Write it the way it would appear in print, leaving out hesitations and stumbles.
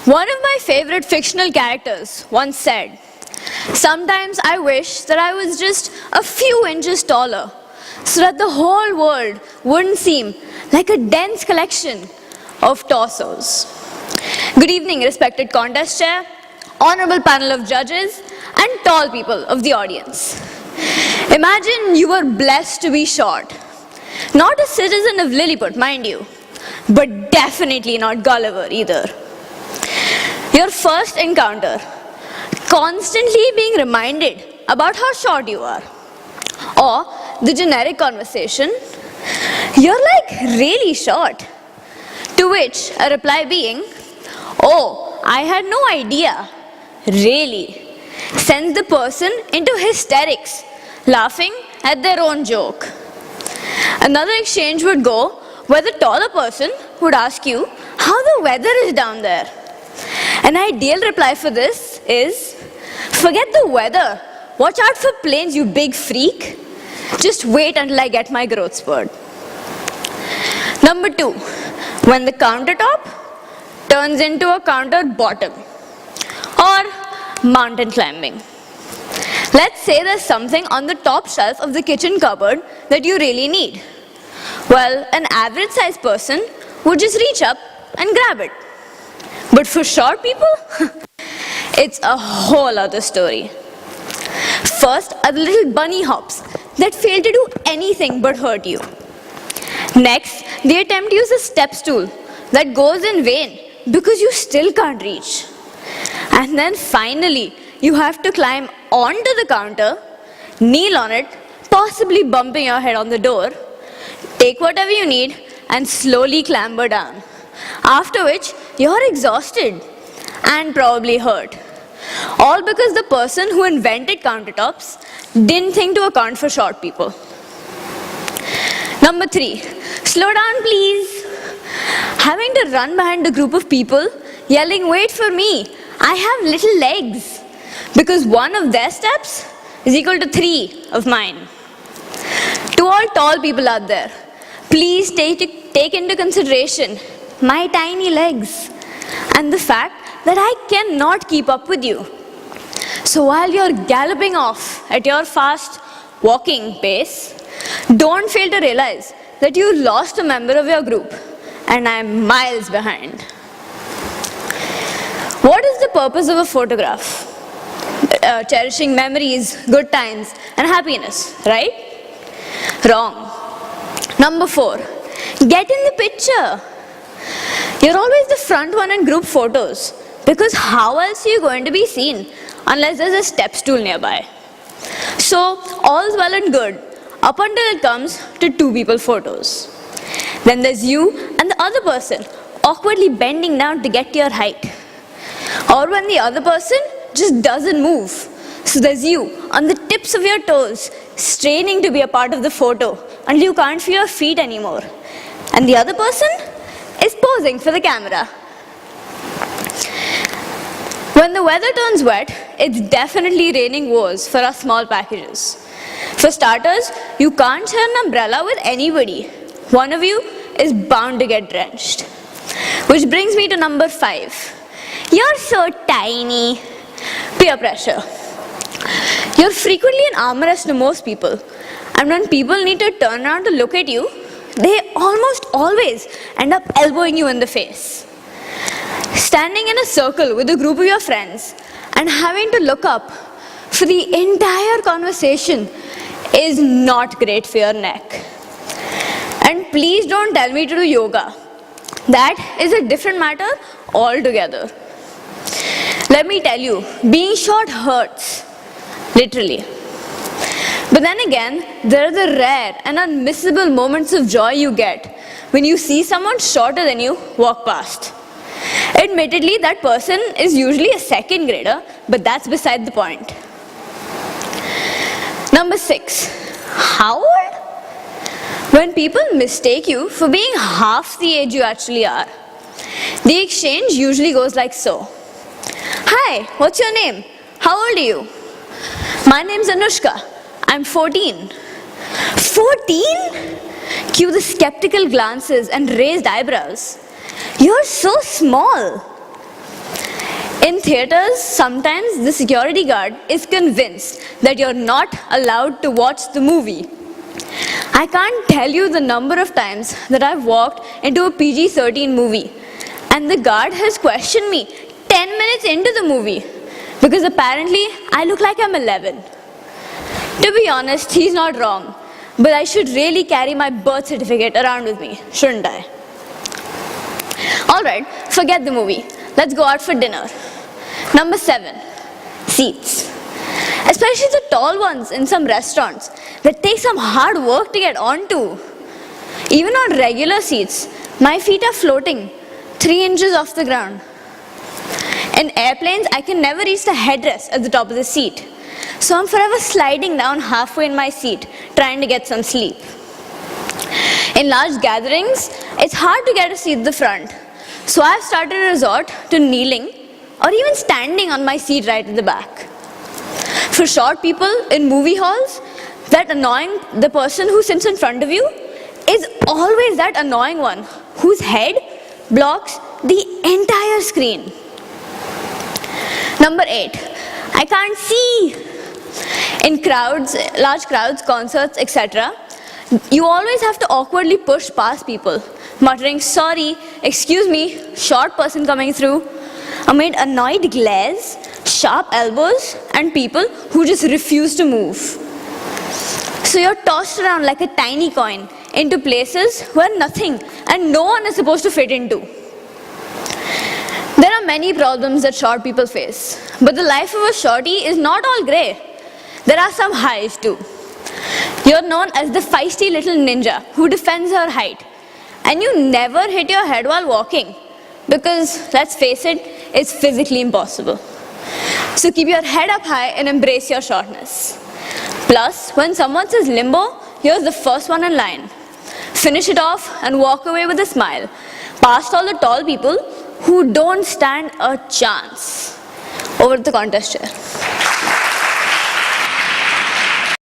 One of my favorite fictional characters once said, "Sometimes I wish that I was just a few inches taller, so that the whole world wouldn't seem like a dense collection of torsos." Good evening, respected contest chair, honorable panel of judges, and tall people of the audience. Imagine you were blessed to be short. Not a citizen of Lilliput, mind you, but definitely not Gulliver either. Your first encounter, constantly being reminded about how short you are. Or the generic conversation, "You're like really short." To which a reply being, "Oh, I had no idea." Really sends the person into hysterics, laughing at their own joke. Another exchange would go where the taller person would ask you how the weather is down there. An ideal reply for this is, "Forget the weather. Watch out for planes, you big freak. Just wait until I get my growth spurt." Number 2, when the countertop turns into a counter bottom, or mountain climbing. Let's say there's something on the top shelf of the kitchen cupboard that you really need. Well, an average sized person would just reach up and grab it. But for short people, it's a whole other story. First are the little bunny hops that fail to do anything but hurt you. Next, they attempt to use a step stool that goes in vain because you still can't reach. And then finally, you have to climb onto the counter, kneel on it, possibly bumping your head on the door, take whatever you need, and slowly clamber down. After which, you're exhausted and probably hurt. All because the person who invented countertops didn't think to account for short people. Number 3, slow down please. Having to run behind a group of people yelling, "Wait for me, I have little legs," because one of their steps is equal to 3 of mine. To all tall people out there, please take into consideration my tiny legs and the fact that I cannot keep up with you. So while you're galloping off at your fast walking pace, don't fail to realize that you lost a member of your group and I'm miles behind. What is the purpose of a photograph? Cherishing memories, good times, and happiness, right? Wrong. Number 4, get in the picture. You're always the front one in group photos because how else are you going to be seen unless there's a step stool nearby? So all's well and good up until it comes to 2 people photos. Then there's you and the other person awkwardly bending down to get to your height. Or when the other person just doesn't move. So there's you on the tips of your toes straining to be a part of the photo until you can't feel your feet anymore. And the other person is posing for the camera. When the weather turns wet, it's definitely raining woes for our small packages. For starters, you can't share an umbrella with anybody. One of you is bound to get drenched. Which brings me to number 5. You're so tiny. Peer pressure. You're frequently an arm rest to most people. And when people need to turn around to look at you, they almost always end up elbowing you in the face. Standing in a circle with a group of your friends and having to look up for the entire conversation is not great for your neck. And please don't tell me to do yoga. That is a different matter altogether. Let me tell you, being short hurts, literally. But then again, there are the rare and unmissable moments of joy you get when you see someone shorter than you walk past. Admittedly, that person is usually a second grader, but that's beside the point. Number 6, how old? When people mistake you for being half the age you actually are. The exchange usually goes like so. "Hi, what's your name? How old are you?" "My name's Anushka. I'm 14. 14? Cue the skeptical glances and raised eyebrows. You're so small. In theaters, sometimes the security guard is convinced that you're not allowed to watch the movie. I can't tell you the number of times that I've walked into a PG-13 movie and the guard has questioned me 10 minutes into the movie because apparently I look like I'm 11. To be honest, he's not wrong, but I should really carry my birth certificate around with me, shouldn't I? Alright, forget the movie. Let's go out for dinner. Number 7, seats. Especially the tall ones in some restaurants that take some hard work to get onto. Even on regular seats, my feet are floating 3 inches off the ground. In airplanes, I can never reach the headrest at the top of the seat. So I'm forever sliding down halfway in my seat, trying to get some sleep. In large gatherings, it's hard to get a seat at the front. So I've started to resort to kneeling or even standing on my seat right at the back. For short people in movie halls, the person who sits in front of you is always that annoying one whose head blocks the entire screen. Number 8, I can't see. In crowds, large crowds, concerts, etc., you always have to awkwardly push past people, muttering, "Sorry, excuse me, short person coming through," amid annoyed glares, sharp elbows, and people who just refuse to move. So you're tossed around like a tiny coin into places where nothing and no one is supposed to fit into. There are many problems that short people face, but the life of a shorty is not all grey. There are some highs too. You're known as the feisty little ninja who defends her height, and you never hit your head while walking because, let's face it, it's physically impossible. So keep your head up high and embrace your shortness. Plus, when someone says limbo, you're the first one in line. Finish it off and walk away with a smile, past all the tall people who don't stand a chance. Over to the contest chair.